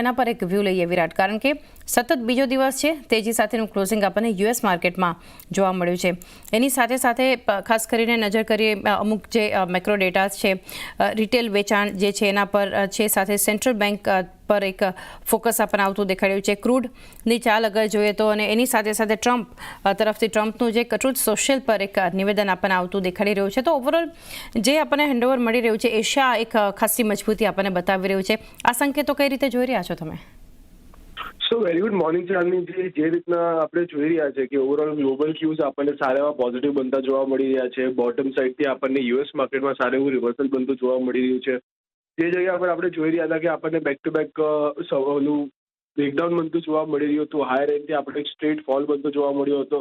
એના પર એક વ્યૂ લઈએ વિરાટ, કારણ કે સતત બીજો દિવસ છે તેજી સાથેનું ક્લોઝિંગ આપણને યુએસ માર્કેટમાં જોવા મળ્યું છે. એની સાથે સાથે ખાસ કરીને નજર કરીએ અમુક જે મેક્રો ડેટા છે, રિટેલ વેચાણ જે છે એના પર છે, સાથે સેન્ટ્રલ બેંક પર એક ફોકસ આપણને આવતું દેખાડ્યું છે. ક્રૂડની ચાલ અગર જોઈએ તો, અને એની સાથે સાથે ટ્રમ્પ તરફથી ટ્રમ્પનું જે ટ્રુથ સોશિયલ પર એક નિવેદન આપણને આવતું દેખાડી રહ્યું છે. તો ઓવરઓલ જે આપણને હેન્ડઓવર મળી રહ્યું છે, એશિયા એક ખાસી મજબૂતી આપણને બતાવી રહ્યું છે. આ સંકેતો કઈ રીતે જોઈ રહ્યા છો તમે? સો વેરી ગુડ મોર્નિંગ ચાંદની. જે રીતના આપણે જોઈ રહ્યા છે કે ઓવરઓલ ગ્લોબલ ક્યુઝ આપણને સારા એવા પોઝિટિવ બનતા જોવા મળી રહ્યા છે. બોટમ સાઇડથી આપણને યુએસ માર્કેટમાં સારું એવું રિવર્સલ બનતું જોવા મળી રહ્યું છે. જે જગ્યા પર આપણે જોઈ રહ્યા હતા કે આપણને બેક ટુ બેક ઓલું બ્રેકડાઉન બનતું જોવા મળી રહ્યું હતું. હાયર એન્ડથી આપણે એક સ્ટ્રેટ ફોલ બનતો જોવા મળ્યો હતો.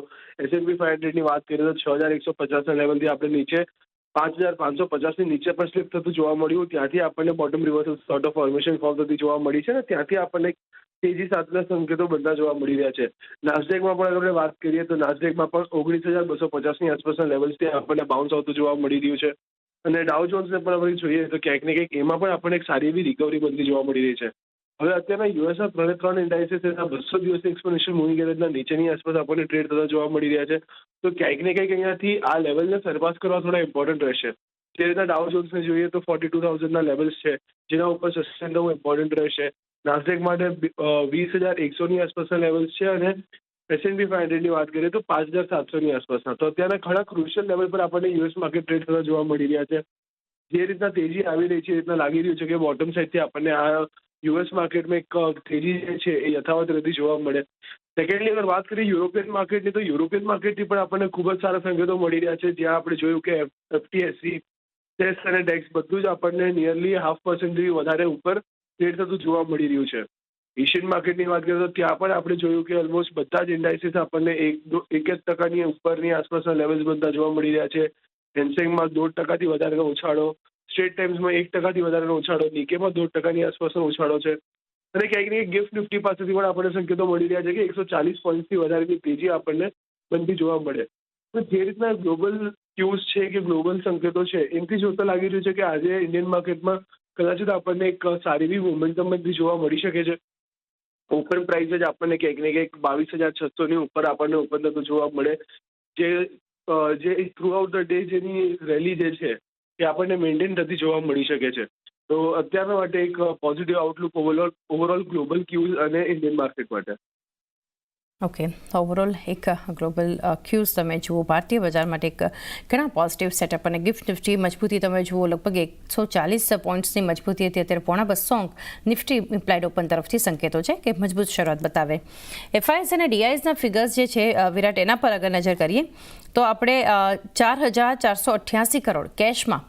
S&P 500ની વાત કરીએ તો 6150ના લેવલથી આપણે નીચે 5550ની નીચે પણ સ્લિપ થતું જોવા મળ્યું. ત્યાંથી આપણને bottom reversal sort of formation form થતી જોવા મળી છે, ને ત્યાંથી આપણને તેજી સાથેના સંકેતો બનતા જોવા મળી રહ્યા છે. નાસ્ડેકમાં પણ આપણે વાત કરીએ તો નાસ્ડેકમાં પણ 19,250ની આસપાસના લેવલ્સથી આપણને બાઉન્સ આવતું જોવા મળી રહ્યું છે. અને ડાઉ જોન્સને પણ આપણે જોઈએ તો ક્યાંક ને ક્યાંક એમાં પણ આપણને એક સારી એવી રિકવરી બનતી જોવા મળી રહી છે. હવે અત્યારના યુએસના ત્રણ ઇન્ડાઇસીસ 200 દિવસની એક્સપોનેન્શિયલ મૂવિંગ એવરેજના નીચેની આસપાસ આપણને ટ્રેડ થતા જોવા મળી રહ્યા છે. તો ક્યાંક ને ક્યાંક અહીંયાથી આ લેવલને સરપાસ કરવા થોડા ઇમ્પોર્ટન્ટ રહેશે. જે રીતના ડાઉ જોન્સને જોઈએ તો 42,000ના લેવલ્સ છે, જેના ઉપર સસ્ટેન થવું ઇમ્પોર્ટન્ટ રહેશે. નાસ્ડેક માટે 20,100ની આસપાસના લેવલ્સ છે, અને S&P 500ની વાત કરીએ તો 5,700ની આસપાસના. તો અત્યારના ઘણા ક્રુશિયલ લેવલ પર આપણને યુએસ માર્કેટ ટ્રેડ થતા જોવા મળી રહ્યા છે. જે રીતના તેજી આવી રહી છે, એ રીતના લાગી રહ્યું છે કે બોટમ સાઇડથી આપણને આ યુએસ માર્કેટમાં એક તેજી જે છે એ યથાવત રહેતી જોવા મળે. સેકન્ડલી અગર વાત કરીએ યુરોપિયન માર્કેટની, તો યુરોપિયન માર્કેટથી પણ આપણને ખૂબ જ સારા સંકેતો મળી રહ્યા છે. જ્યાં આપણે જોયું કે FTSE, સેસ અને ડેક્સ બધું જ આપણને નિયરલી 0.5% વધારે ઉપર ટ્રેડ થતું જોવા મળી રહ્યું છે. એશિયન માર્કેટની વાત કરીએ તો ત્યાં પણ આપણે જોયું કે ઓલમોસ્ટ બધા જ ઇન્ડાઇસીસ આપણને 1% ઉપરની આસપાસના લેવલ્સ બનતા જોવા મળી રહ્યા છે. સેન્સેક્સમાં 1.5% વધારેનો ઉછાળો, સ્ટ્રેટ ટાઈમ્સમાં 1% વધારેનો ઉછાળો, નિકેમાં 1.5% આસપાસનો ઉછાળો છે. અને ક્યાંક ને ગિફ્ટ નિફ્ટી પાસેથી પણ આપણને સંકેતો મળી રહ્યા છે કે 140 પોઈન્ટથી વધારેની તેજી આપણને બનતી જોવા મળે. તો જે રીતના ગ્લોબલ ક્યુઝ છે કે ગ્લોબલ સંકેતો છે, એનાથી જોતા લાગી રહ્યું છે કે આજે ઇન્ડિયન માર્કેટમાં કદાચિત આપણને એક સારી એવી મોમેન્ટમ બનતી જોવા મળી શકે છે. ઓપન પ્રાઇસ જ આપણને ક્યાંક ને ક્યાંક 22,600ની ઉપર આપણને ઓપન થતું જોવા મળે. જે થ્રુ આઉટ ધ ડે જેની રેલી જે છે એ આપણને મેન્ટેન થતી જોવા મળી શકે છે. તો અત્યારના માટે એક positive Outlook overall global cues અને ઇન્ડિયન માર્કેટ માટે. ઓકે, ઓવરઓલ એક ગ્લોબલ ક્યુઝ તમે જુઓ, ભારતીય બજાર માટે એક ઘણા પોઝિટિવ સેટઅપ, અને ગિફ્ટ નિફ્ટી મજબૂતી તમે જુઓ લગભગ 140 પોઈન્ટ્સની મજબૂતી હતી. અત્યારે 250 અંક નિફ્ટી ઇમ્પ્લાઇડ ઓપન તરફથી સંકેતો છે કે મજબૂત શરૂઆત બતાવે. FIS અને DISના ફિગર્સ જે છે વિરાટ, એના પર અગર નજર કરીએ તો આપણે 4,488 કરોડ કેશમાં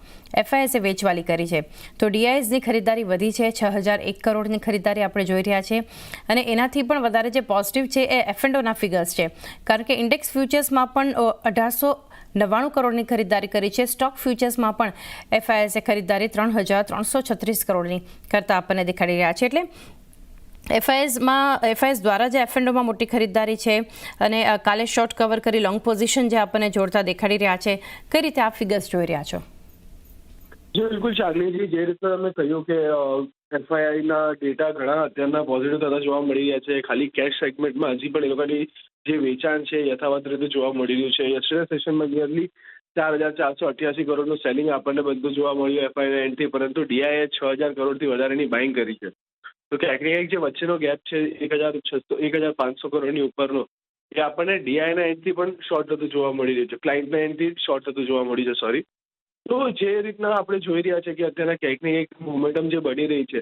FISએ વેચવાલી કરી છે. તો DISની ખરીદારી વધી છે, 6,001 કરોડની ખરીદારી આપણે જોઈ રહ્યા છીએ. અને એનાથી પણ વધારે જે પોઝિટિવ છે એ F&Oના ફિગર્સ છે, કારણ કે ઇન્ડેક્સ ફ્યુચર્સમાં પણ 1,899 કરોડની ખરીદારી કરી છે. સ્ટોક ફ્યુચર્સમાં પણ FISએ ખરીદારી 3,336 કરોડની કરતાં આપણને દેખાડી રહ્યા છે. એટલે FIS દ્વારા જે F&Oમાં મોટી ખરીદારી છે, અને કાલે શોર્ટ કવર કરી લોંગ પોઝિશન જે આપણને જોડતા દેખાડી રહ્યા છે, કઈ રીતે આ ફિગર્સ જોઈ રહ્યા છો? જી બિલકુલ શાલિનીજી, જે રીતના તમે કહ્યું કે FIIના ડેટા ઘણા અત્યારના પોઝિટિવ થતા જોવા મળી રહ્યા છે. ખાલી કેશ સેગમેન્ટમાં હજી પણ એ લોકોની જે વેચાણ છે યથાવત રીતે જોવા મળી રહ્યું છે. યસ્ટરડે સેશનમાં નિયરલી 4,488 કરોડનું સેલિંગ આપણને બધું જોવા મળ્યું FIIના એન્ડથી, પરંતુ DIએ 6,000 કરોડથી વધારેની બાઇંગ કરી છે. તો ક્યાંક ને ક્યાંક જે વચ્ચેનો ગેપ છે 1,500 કરોડની ઉપરનો, એ આપણને DIના એન્ડથી પણ શોર્ટ થતું જોવા મળી રહ્યું છે, ક્લાયન્ટના એન્ડથી શોર્ટ થતું જોવા મળ્યું છે, સોરી. તો જે રીતના આપણે જોઈ રહ્યા છે કે અત્યારના ક્યાંક ને ક્યાંક મોમેન્ટમ જે બની રહી છે,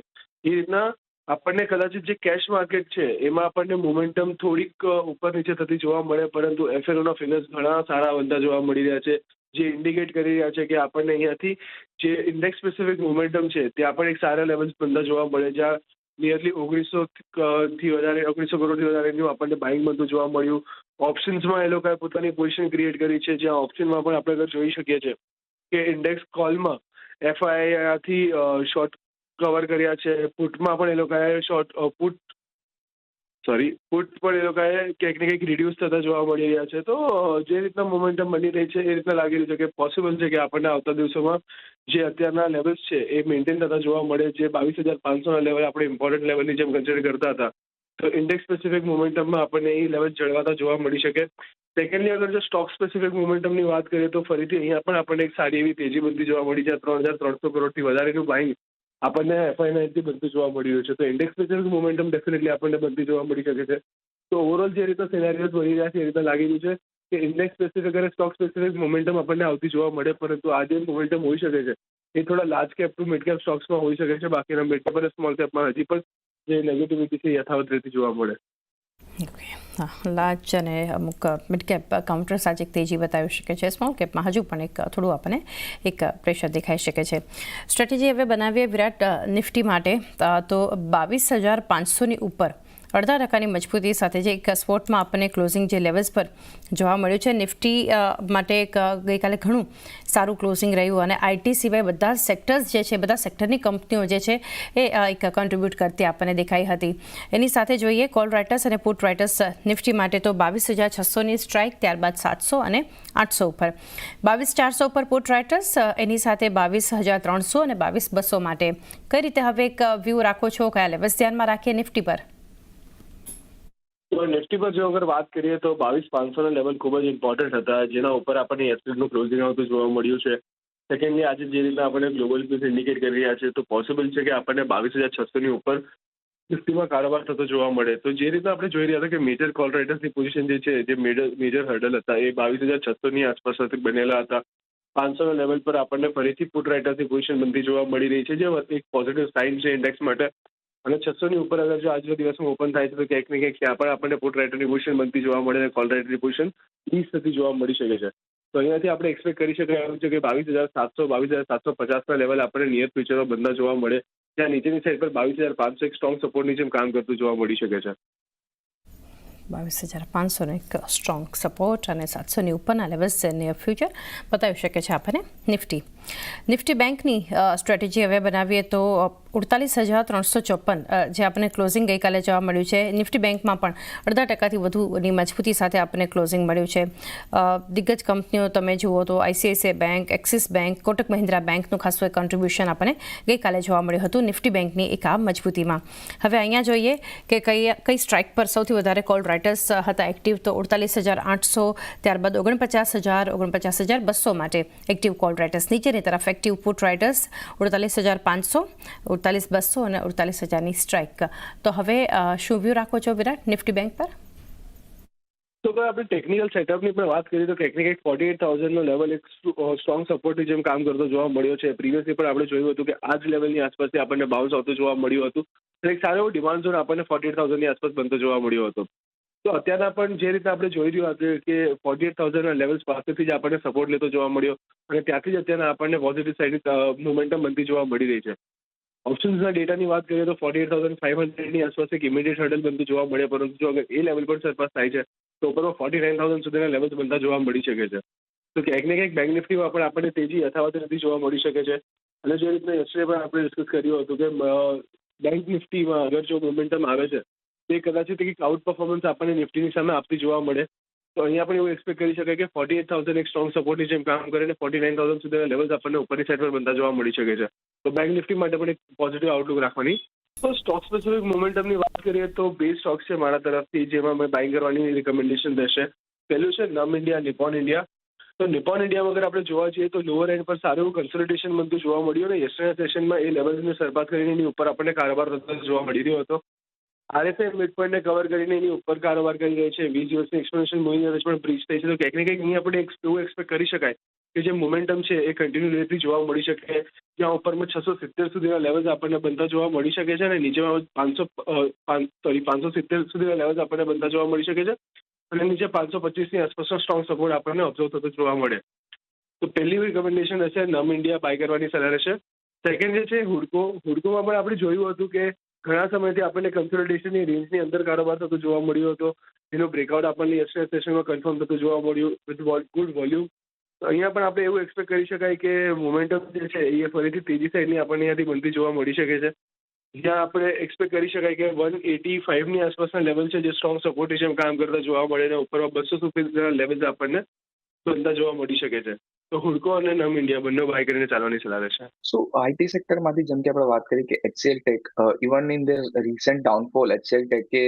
એ રીતના આપણને કદાચિત જે કેશ માર્કેટ છે એમાં આપણને મોમેન્ટમ થોડીક ઉપર નીચે થતી જોવા મળે, પરંતુ F&Oના ફિગર્સ ઘણા સારા બનતા જોવા મળી રહ્યા છે, જે ઇન્ડિકેટ કરી રહ્યા છે કે આપણને અહીંયાથી જે ઇન્ડેક્સ સ્પેસિફિક મોમેન્ટમ છે ત્યાં પણ એક સારા લેવલ્સ બનતા જોવા મળે, જ્યાં નિયરલી 1,900 કરોડથી વધારેનું આપણને બાઇંગ બનતું જોવા મળ્યું. ઓપ્શન્સમાં એ લોકોએ પોતાની પોઝિશન ક્રિએટ કરી છે, જ્યાં ઓપ્શનમાં પણ આપણે જોઈ શકીએ છીએ કે ઇન્ડેક્સ કોલમાં FIIથી શોર્ટ કવર કર્યા છે. પુટમાં પણ એ લોકોએ પુટ પુટ પણ એ લોકોએ કંઈક ને કંઈક રિડ્યુસ થતા જોવા મળી રહ્યા છે. તો જે રીતના મોમેન્ટમ બની રહી છે એ રીતના લાગી રહ્યું છે કે પોસિબલ છે કે આપણને આવતા દિવસોમાં જે અત્યારના લેવલ્સ છે એ મેન્ટેન થતા જોવા મળે. જે 22,500ના લેવલ આપણે ઇમ્પોર્ટન્ટ લેવલની જેમ કન્સિડર કરતા હતા, તો ઇન્ડેક્સ સ્પેસિફિક મોમેન્ટમમાં આપણને એ લેવલ જળવાતા જોવા મળી શકે. સેકન્ડલી, અગર જો સ્ટોક સ્પેસિફિક મોમેન્ટમની વાત કરીએ તો ફરીથી અહીંયા પણ આપણને એક સારી એવી તેજી બનતી જોવા મળી છે. 3,300 કરોડથી વધારેનું બાઇંગ આપણને FI9થી બનતું જોવા મળી રહ્યું છે. તો ઇન્ડેક્સ સ્પેસિફિક મોમેન્ટમ ડેફિનેટલી આપણને બનતી જોવા મળી શકે છે. તો ઓવરઓલ જે રીતના સિનેરિયોઝ બની રહ્યા છે એ રીતના લાગી રહ્યું છે કે ઇન્ડેક્સ સ્પેસિફિક અને સ્ટોક સ્પેસિફિક મોમેન્ટમ આપણને આવતી જોવા મળે, પરંતુ આ જે મોમેન્ટમ હોઈ શકે છે એ થોડા large cap to mid cap સ્ટોક્સમાં હોઈ શકે છે. બાકીના મિડ કેપ અને સ્મોલ કેપમાં હજી પણ જે નેગેટિવિટી છે યથાવત રહેતી જોવા મળે. ઓકે, હા, લાર્જ અને અમુક મિડ કેપ કાઉન્ટર્સ આજે એક તેજી બતાવી શકે છે. સ્મોલ કેપમાં હજુ પણ એક થોડું આપણને એક પ્રેશર દેખાઈ શકે છે. સ્ટ્રેટેજી હવે બનાવીએ વિરાટ નિફ્ટી માટે, તો 22,500ની ઉપર 0.5% મજબૂતી સાથે જે એક સ્પોટમાં આપણને ક્લોઝિંગ જે લેવલ્સ પર જોવા મળ્યું છે. નિફ્ટી માટે એક ગઈકાલે ઘણું સારું ક્લોઝિંગ રહ્યું અને આઈટી સિવાય બધા સેક્ટર્સ જે છે, બધા સેક્ટરની કંપનીઓ જે છે એ એક કન્ટ્રીબ્યુટ કરતી આપણને દેખાઈ હતી. એની સાથે જોઈએ કોલ રાઇટર્સ અને પુટ રાઇટર્સ નિફ્ટી માટે તો 22,600ની સ્ટ્રાઇક, ત્યારબાદ 700 અને 800 ઉપર, 22,400 ઉપર પુટ રાઇટર્સ, એની સાથે 22,300 અને 22,200 માટે. કઈ રીતે હવે એક વ્યૂ રાખો છો, કયા લેવલ્સ ધ્યાનમાં રાખીએ નિફ્ટી પર? તો નિફ્ટી પર જો અગર વાત કરીએ તો 22,500ના લેવલ ખૂબ જ ઇમ્પોર્ટન્ટ હતા, જેના ઉપર આપણને એપ્રિલનું ક્લોઝિંગ આવતું જોવા મળ્યું છે. સેકન્ડલી, આજે જે રીતના આપણે ગ્લોબલ ક્યુઝ ઇન્ડિકેટ કરી રહ્યા છે તો પોસિબલ છે કે આપણને 22,600ની ઉપર નિફ્ટીમાં કારોબાર થતો જોવા મળે. તો જે રીતના આપણે જોઈ રહ્યા હતા કે મેજર કોલ રાઇટર્સની પોઝિશન જે છે, જે મેજર હર્ડલ હતા એ 22,600ની આસપાસ બનેલા હતા. 500ના લેવલ પર આપણને ફરીથી પુટ રાઇટર્સની પોઝિશન બનતી જોવા મળી રહી છે, જે એક પોઝિટિવ સાઇન છે ઇન્ડેક્સ માટે. અને 600ની ઉપર અગર જો આજના દિવસમાં ઓપન થાય છે તો ક્યાંક ને ક્યાંક ત્યાં પણ આપણને પુટ રાઇટરની પોઝિશન બનતી જોવા મળે અને કોલ રાઇટરની પોઝિશન ઈઝ થતી જોવા મળી શકે છે. તો અહીંયાથી આપણે એક્સપેક્ટ કરી શકાય એવું છે કે 22,700, 22,750ના લેવલ આપણને નિયર ફ્યુચરમાં બનતા જોવા મળે, ત્યાં નીચેની સાઈડ પર 22,500 એક સ્ટ્રોંગ સપોર્ટની જેમ કામ કરતું જોવા મળી શકે છે. 22,500નો એક સ્ટ્રોંગ સપોર્ટ અને 700ની ઉપરના લેવલ્સ નિયર ફ્યુચર બતાવી શકે છે આપણને નિફ્ટી બેંકની સ્ટ્રેટેજી હવે બનાવીએ તો 48,354 જે આપણને ક્લોઝિંગ ગઈકાલે જોવા મળ્યું છે. નિફ્ટી બેંકમાં પણ 0.5%થી વધુની મજબૂતી સાથે આપણને ક્લોઝિંગ મળ્યું છે. દિગ્ગજ કંપનીઓ તમે જુઓ તો ICICI bank, axis bank, Kotak Mahindra બેંકનું ખાસું એક કન્ટ્રીબ્યુશન આપણને ગઈકાલે જોવા મળ્યું હતું નિફ્ટી બેંકની એક આ મજબૂતીમાં. હવે અહીંયા જોઈએ કે કઈ સ્ટ્રાઇક પર સૌથી વધારે કોલ રાઇટર્સ હતા એક્ટિવ, તો 48,800, ત્યારબાદ 49,000, 49,200 માટે એક્ટિવ કોલ રાઇટર્સ. નીચેની તરફ એક્ટિવ પુટ રાઇટર્સ 48,500, 48,200 અને 48,000ની સ્ટ્રાઇક. તો હવે શું વ્યૂ રાખો છો વિરાટ નિફ્ટી બેંક પર? તો આપણે ટેકનિકલ સેટઅપની પણ વાત કરીએ તો ક્યાંક ને ક્યાંક 48,000નો લેવલ એક સ્ટ્રોંગ સપોર્ટની જેમ કામ કરતો જોવા મળ્યો છે. પ્રીવિયસલી પણ આપણે જોયું હતું કે આ જ લેવલની આસપાસથી આપણને બાઉન્સ આવતું જોવા મળ્યું હતું. એક સારો એવો ડિમાન્ડ ઝોન આપણને 48,000ની આસપાસ બનતો જોવા મળ્યો હતો. તો અત્યારના પણ જે રીતે આપણે જોઈ રહ્યા હતા કે 48,000ના લેવલ્સ પાસેથી જ આપણને સપોર્ટ લેતો જોવા મળ્યો અને ત્યાંથી જ અત્યારના આપણને પોઝિટિવ સાઇડ મોમેન્ટમ બનતી જોવા મળી રહી છે. ઓપ્શન્સના ડેટાની વાત કરીએ તો 48,500ની આસપાસ એક ઇમિડિયેટ હર્ડલ બનતું જોવા મળે, પરંતુ જો અગર એ લેવલ પર સરપાસ થાય છે તો ઉપરમાં 49,000 સુધીના લેવલ્સ બનતા જોવા મળી શકે છે. તો ક્યાંક ને ક્યાંક બેંક નિફ્ટીમાં પણ આપણને તેજી યથાવત નથી જોવા મળી શકે છે. અને જે રીતના યસ્ટરડે પણ આપણે ડિસ્કસ કર્યું હતું કે બેંક નિફ્ટીમાં અગર જો મોમેન્ટમ આવે છે તે કદાચિત એક આઉટ પરફોર્મન્સ આપણને નિફ્ટીની સામે આપતી જોવા મળે. તો અહીંયા પણ એવું એક્સપેક્ટ કરી શકાય કે 48,000 એક સ્ટ્રોંગ સપોર્ટની જેમ કામ કરે અને 49,000 સુધીના લેવલ્સ આપણને ઉપરની સાઈડ પર બનતા જોવા મળી શકે છે. તો બેંક નિફ્ટી માટે પણ એક પોઝિટિવ આઉટલુક રાખવાની. તો સ્ટોક સ્પેસિફિક મોમેન્ટમની વાત કરીએ તો બે સ્ટોક્સ છે મારા તરફથી જેમાં મેં બાઇંગ કરવાની રિકમેન્ડેશન રહેશે. પહેલું છે નમ ઇન્ડિયા, નિપોન ઇન્ડિયા. તો નિપોન ઇન્ડિયામાં અગર આપણે જોવા જઈએ તો લોઅર એન્ડ પર સારું એવું કન્સોલિડેશન બનતું જોવા મળ્યું અને યસ્ટરડે સેશનમાં એ લેવલ્સને સરપાસ કરીને એની ઉપર આપણને કારોબાર થતો જોવા મળી રહ્યો હતો. RSI મિડ પોઈન્ટને કવર કરીને એની ઉપર કારોબાર કરી રહી છે. 20 દિવસની એક્સપોનેન્શિયલ મૂવિંગ એવરેજ પણ બ્રીચ થઈ છે. તો ક્યાંક ને ક્યાંક અહીં આપણે એવું એક્સપેક્ટ કરી શકાય કે જે મોમેન્ટમ છે એ કન્ટિન્યુઅસલી જોવા મળી શકે, જ્યાં ઉપરમાં 670 સુધીના લેવલ્સ આપણને બનતા જોવા મળી શકે છે અને નીચેમાં 570 સુધીના લેવલ્સ આપણને બનતા જોવા મળી શકે છે અને નીચે 525ની આસપાસનો સ્ટ્રોંગ સપોર્ટ આપણને ઓબ્ઝર્વ થતો જોવા મળે. તો પહેલી રિકમેન્ડેશન હશે નમ ઇન્ડિયા બાય કરવાની સલાહ રહેશે. સેકન્ડ જે છે હુડકોમાં પણ આપણે જોયું હતું કે ઘણા સમયથી આપણને કન્સોલિડેશનની રેન્જની અંદર કારોબાર થતો જોવા મળ્યો હતો. એનો બ્રેકઆઉટ આપણને યસ્ટરડે સેશનમાં કન્ફર્મ થતું જોવા મળ્યું વિથ ગુડ વોલ્યુમ. તો અહીંયા પણ આપણે એવું એક્સપેક્ટ કરી શકાય કે મોમેન્ટમ જે છે એ ફરીથી તેજી સાઈડની આપણને અહીંયાથી બનતી જોવા મળી શકે છે. જ્યાં આપણે એક્સપેક્ટ કરી શકાય કે 185ની આસપાસના લેવલ છે જે સ્ટ્રોંગ સપોર્ટેશન કામ કરતા જોવા મળે ને ઉપરમાં 200 સુધીના લેવલ્સ આપણને બનતા જોવા મળી શકે છે. તો હુડકો અને નમ ઇન્ડિયા બંને બાય કરીને ચાલવાની સલાહ રહેશે. સો આઈટી સેક્ટરમાંથી જેમ કે આપણે વાત કરી કે HCL tech even in the recent downfall HCL ટેકે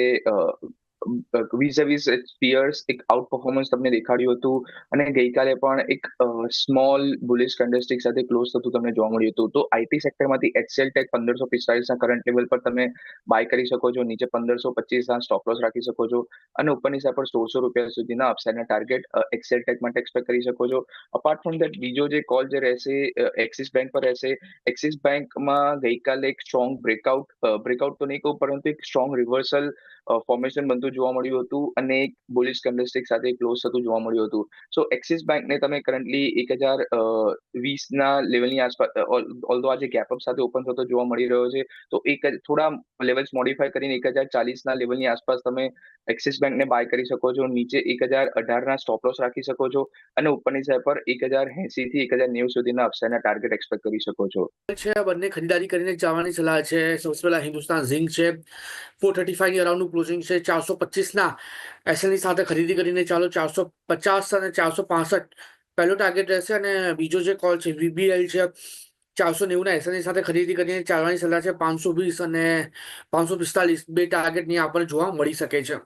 વીઝ પિયર્સ એક આઉટ પરફોર્મન્સ તમને દેખાડ્યું હતું અને ગઈકાલે પણ એક સ્મોલ બુલિશ કેન્ડલસ્ટિક સાથે ક્લોઝ થતું તમને જોવા મળ્યું હતું. તો આઈટી સેક્ટરમાંથી એચસીએલ ટેક 1545ના કરંટ લેવલ પર તમે બાય કરી શકો છો, નીચે 1525ના સ્ટોપ લોસ રાખી શકો છો અને ઉપરની સાઈડ પર 1600 સુધીના અપસાઇડના ટાર્ગેટ એક્સેલ ટેક માટે એક્સપેક્ટ કરી શકો છો. અપાર્ટ ફ્રોમ દેટ બીજો જે કોલ જે રહેશે એક્સિસ બેંક પર રહેશે. એક્સિસ બેંકમાં ગઈકાલે એક સ્ટ્રોંગ બ્રેકઆઉટ તો નહીં કહું પરંતુ એક સ્ટ્રોંગ રિવર્સલ ફોર્મેશન બનતું જોવા મળ્યું હતું અને એક બુલિશ કેન્ડલસ્ટિક સાથે ક્લોઝ થતું જોવા મળ્યું હતું. સો એક્સિસ બેંકને તમે કરન્ટલી 1020ના લેવલની આસપાસ ઓલ્ધો આજે ગેપઅપ સાથે ઓપન થતો જોવા મળી રહ્યો છે, તો થોડા લેવલ્સ મોડિફાઈ કરીને 1040ના લેવલની આસપાસ તમે એક્સિસ બેંકને બાય કરી શકો છો, નીચે 1018ના સ્ટોપ લોસ રાખી શકો છો અને ઉપરની સાઈડ પર 1080 થી 1090 સુધીના અપસાઇડના ટાર્ગેટ એક્સપેક્ટ કરી શકો છો. છે આ બંને ખરીદારી કરીને જવાની સલાહ છે. સૌથી પહેલા હિન્દુસ્તાન ઝિંક છે, 435 ની અરાઉન્ડનું ક્લોઝિંગ છે. 425ના એસએલની સાથે ખરીદી કરીને ચાલો. 450 અને 465 પહેલો ટાર્ગેટ રહેશે અને બીજો જે કોલ છે વીબીએલ છે, 490ના એસએલની સાથે ખરીદી કરીને ચાલવાની સલાહ છે. 520 અને 545 બે ટાર્ગેટની આપણને જોવા મળી શકે છે.